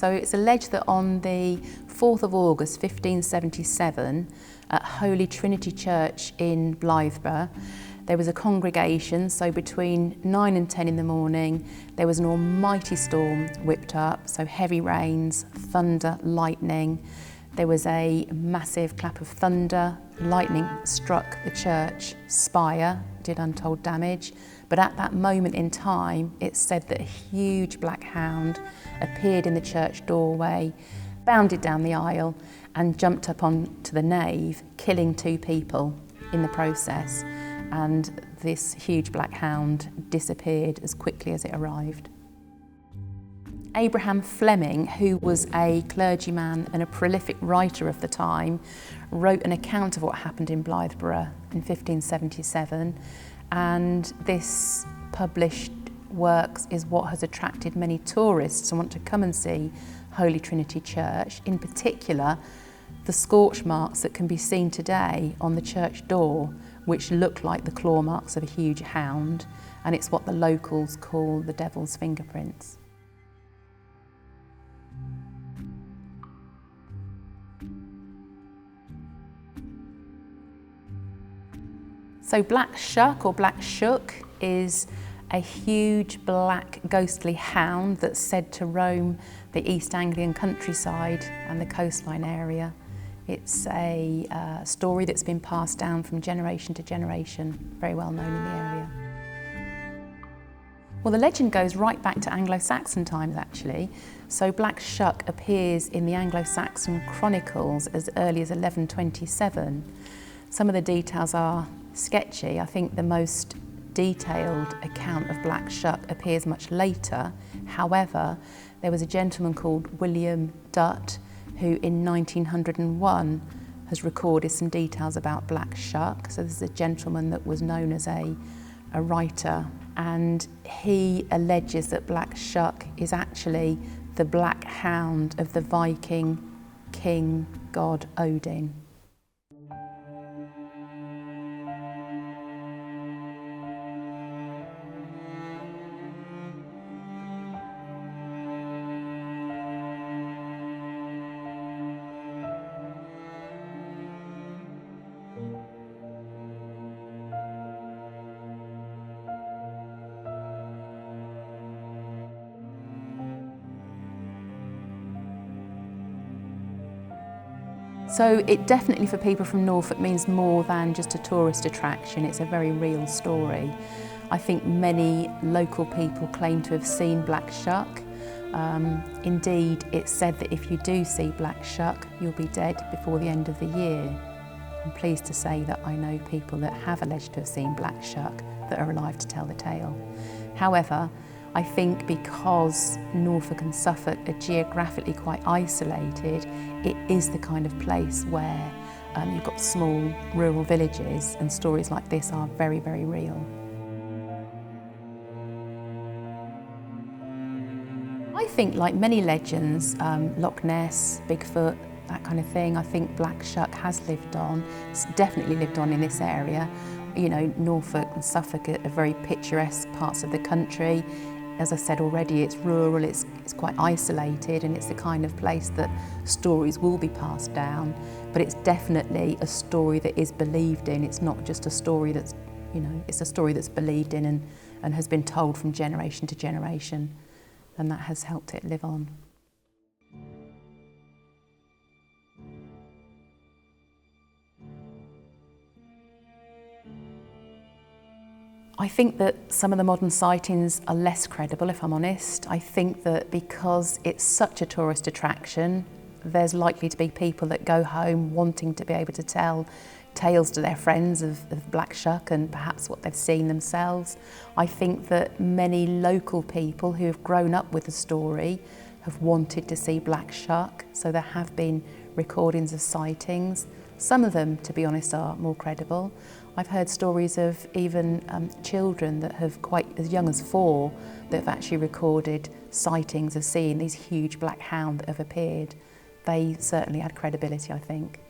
So it's alleged that on the 4th of August 1577 at Holy Trinity Church in Blythburgh, there was a congregation, so between 9 and 10 in the morning, there was an almighty storm whipped up, so heavy rains, thunder, lightning. There was a massive clap of thunder, lightning struck the church spire, did untold damage. But at that moment in time, it's said that a huge black hound appeared in the church doorway, bounded down the aisle and jumped up onto the nave, killing 2 people in the process. And this huge black hound disappeared as quickly as it arrived. Abraham Fleming, who was a clergyman and a prolific writer of the time, wrote an account of what happened in Blythburgh in 1577, and this published works is what has attracted many tourists who want to come and see Holy Trinity Church, in particular the scorch marks that can be seen today on the church door, which look like the claw marks of a huge hound, and it's what the locals call the devil's fingerprints. So Black Shuck or Black Shuck is a huge black ghostly hound that's said to roam the East Anglian countryside and the coastline area. It's a story that's been passed down from generation to generation, very well known in the area. Well, the legend goes right back to Anglo-Saxon times actually. So Black Shuck appears in the Anglo-Saxon Chronicles as early as 1127. Some of the details are sketchy. I think the most detailed account of Black Shuck appears much later. However, there was a gentleman called William Dutt who in 1901 has recorded some details about Black Shuck. So this is a gentleman that was known as a writer, and he alleges that Black Shuck is actually the black hound of the Viking king god Odin. So it definitely, for people from Norfolk, means more than just a tourist attraction. It's a very real story. I think many local people claim to have seen Black Shuck. Indeed, it's said that if you do see Black Shuck, you'll be dead before the end of the year. I'm pleased to say that I know people that have alleged to have seen Black Shuck that are alive to tell the tale. However, I think because Norfolk and Suffolk are geographically quite isolated, it is the kind of place where you've got small rural villages, and stories like this are very, very real. I think, like many legends, Loch Ness, Bigfoot, that kind of thing, I think Black Shuck has lived on. It's definitely lived on in this area. You know, Norfolk and Suffolk are very picturesque parts of the country. As I said already, it's rural, it's quite isolated, and it's the kind of place that stories will be passed down, but it's definitely a story that is believed in. It's not just a story that's, you know, it's a story that's believed in and has been told from generation to generation, and that has helped it live on. I think that some of the modern sightings are less credible, if I'm honest. I think that because it's such a tourist attraction, there's likely to be people that go home wanting to be able to tell tales to their friends of Black Shuck and perhaps what they've seen themselves. I think that many local people who have grown up with the story have wanted to see Black Shuck, so there have been recordings of sightings. Some of them, to be honest, are more credible. I've heard stories of even children that have, quite as young as 4, that have actually recorded sightings of seeing these huge black hounds that have appeared. They certainly had credibility, I think.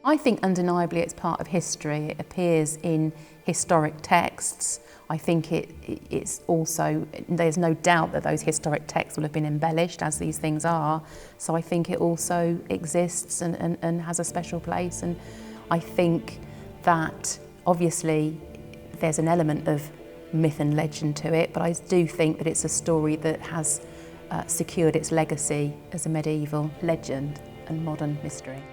I think undeniably it's part of history. It appears in historic texts. I think it's also, there's no doubt that those historic texts will have been embellished, as these things are. So I think it also exists and has a special place. And I think that obviously there's an element of myth and legend to it, but I do think that it's a story that has secured its legacy as a medieval legend and modern mystery.